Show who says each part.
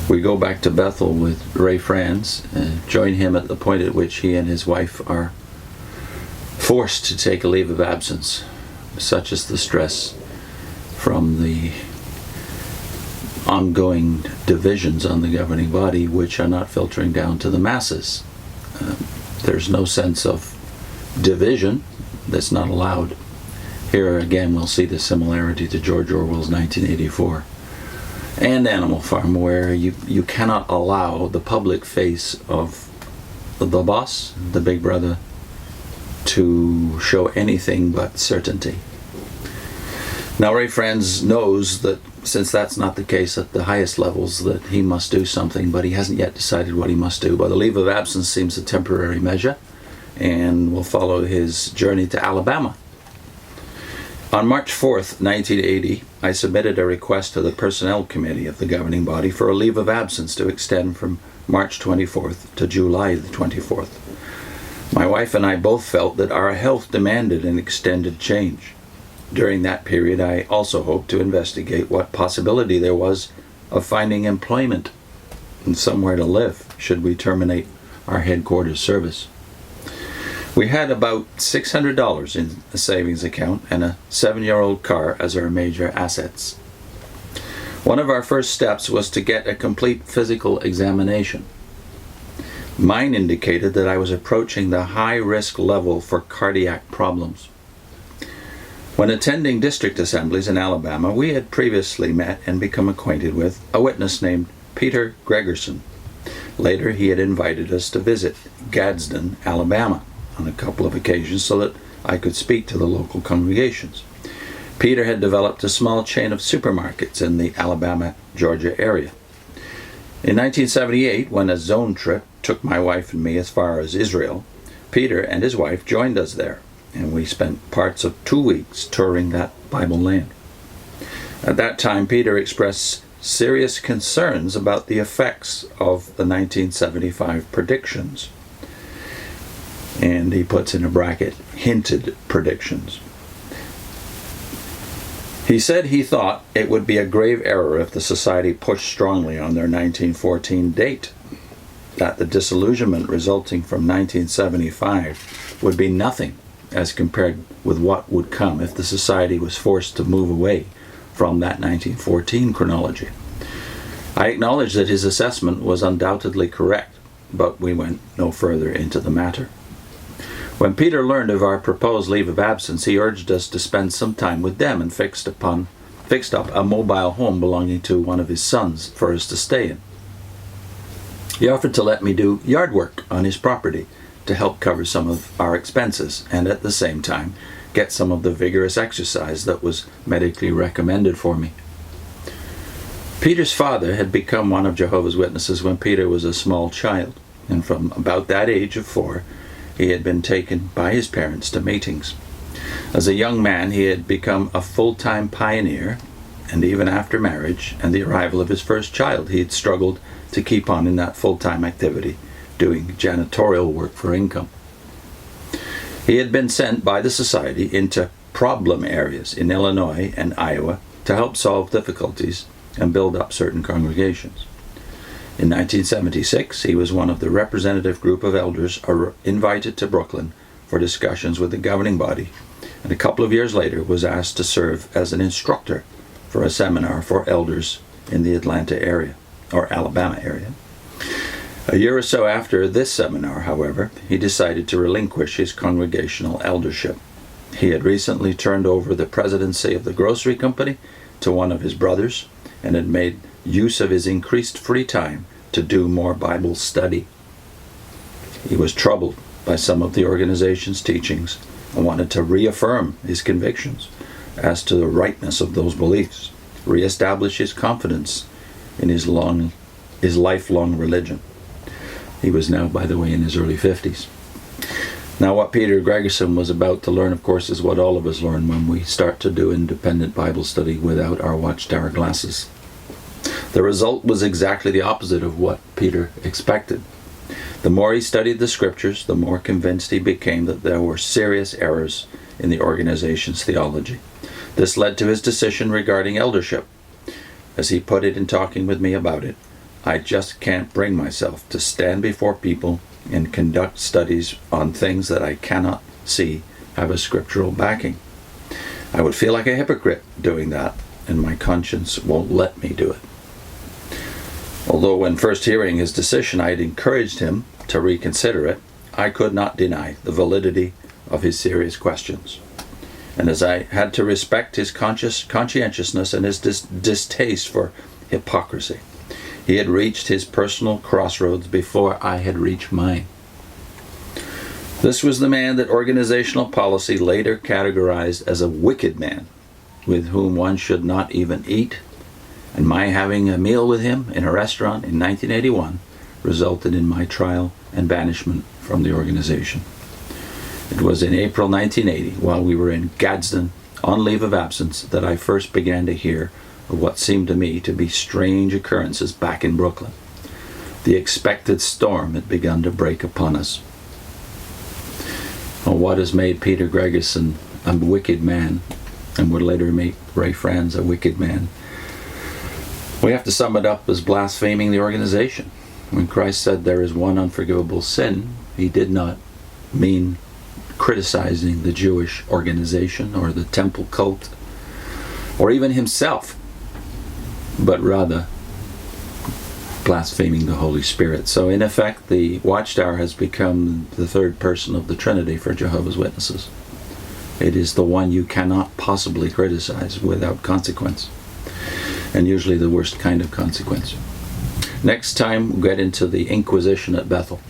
Speaker 1: We go back to Bethel with Ray Franz and join him at the point at which he and his wife are forced to take a leave of absence. Such is the stress from the ongoing divisions on the governing body, which are not filtering down to the masses. There's no sense of division that's not allowed. Here again we'll see the similarity to George Orwell's 1984 and Animal Farm, where you cannot allow the public face of the boss, the big brother, to show anything but certainty. Now Ray Franz knows that since that's not the case at the highest levels, that he must do something, but he hasn't yet decided what he must do. But the leave of absence seems a temporary measure, and we'll follow his journey to Alabama. On March 4th, 1980, I submitted a request to the Personnel Committee of the governing body for a leave of absence to extend from March 24th to July the 24th. My wife and I both felt that our health demanded an extended change. During that period, I also hoped to investigate what possibility there was of finding employment and somewhere to live should we terminate our headquarters service. We had about $600 in a savings account and a 7-year-old car as our major assets. One of our first steps was to get a complete physical examination. Mine indicated that I was approaching the high-risk level for cardiac problems. When attending district assemblies in Alabama, we had previously met and become acquainted with a witness named Peter Gregerson. Later, he had invited us to visit Gadsden, Alabama, on a couple of occasions so that I could speak to the local congregations. Peter had developed a small chain of supermarkets in the Alabama-Georgia area. In 1978, when a zone trip took my wife and me as far as Israel, Peter and his wife joined us there, and we spent parts of 2 weeks touring that Bible land. At that time, Peter expressed serious concerns about the effects of the 1975 predictions. And he puts in a bracket, hinted predictions. He said he thought it would be a grave error if the society pushed strongly on their 1914 date, that the disillusionment resulting from 1975 would be nothing as compared with what would come if the society was forced to move away from that 1914 chronology. I acknowledge that his assessment was undoubtedly correct, but we went no further into the matter. When Peter learned of our proposed leave of absence, he urged us to spend some time with them and fixed up a mobile home belonging to one of his sons for us to stay in. He offered to let me do yard work on his property to help cover some of our expenses and at the same time get some of the vigorous exercise that was medically recommended for me. Peter's father had become one of Jehovah's Witnesses when Peter was a small child, and from about that age of 4, he had been taken by his parents to meetings. As a young man, he had become a full-time pioneer, and even after marriage and the arrival of his first child, he had struggled to keep on in that full-time activity, doing janitorial work for income. He had been sent by the society into problem areas in Illinois and Iowa to help solve difficulties and build up certain congregations. In 1976, he was one of the representative group of elders invited to Brooklyn for discussions with the governing body, and a couple of years later was asked to serve as an instructor for a seminar for elders in the Atlanta area, or Alabama area. A year or so after this seminar, however, he decided to relinquish his congregational eldership. He had recently turned over the presidency of the grocery company to one of his brothers and had made use of his increased free time to do more Bible study. He was troubled by some of the organization's teachings and wanted to reaffirm his convictions as to the rightness of those beliefs, reestablish his confidence in his lifelong religion. He was now, by the way, in his early 50s. Now, what Peter Gregerson was about to learn, of course, is what all of us learn when we start to do independent Bible study without our Watchtower glasses. The result was exactly the opposite of what Peter expected. The more he studied the scriptures, the more convinced he became that there were serious errors in the organization's theology. This led to his decision regarding eldership. As he put it in talking with me about it, I just can't bring myself to stand before people and conduct studies on things that I cannot see have a scriptural backing. I would feel like a hypocrite doing that, and my conscience won't let me do it. Although when first hearing his decision I had encouraged him to reconsider it, I could not deny the validity of his serious questions. And as I had to respect his conscientiousness and his distaste for hypocrisy, he had reached his personal crossroads before I had reached mine. This was the man that organizational policy later categorized as a wicked man, with whom one should not even eat, and my having a meal with him in a restaurant in 1981 resulted in my trial and banishment from the organization. It was in April 1980, while we were in Gadsden on leave of absence, that I first began to hear of what seemed to me to be strange occurrences back in Brooklyn. The expected storm had begun to break upon us. Well, what has made Peter Gregerson a wicked man, and would later make Ray Franz a wicked man? We have to sum it up as blaspheming the organization. When Christ said there is one unforgivable sin, he did not mean criticizing the Jewish organization or the temple cult or even himself, but rather blaspheming the Holy Spirit. So in effect, the Watchtower has become the third person of the Trinity for Jehovah's Witnesses. It is the one you cannot possibly criticize without consequence, and usually the worst kind of consequence. Next time, we'll get into the Inquisition at Bethel.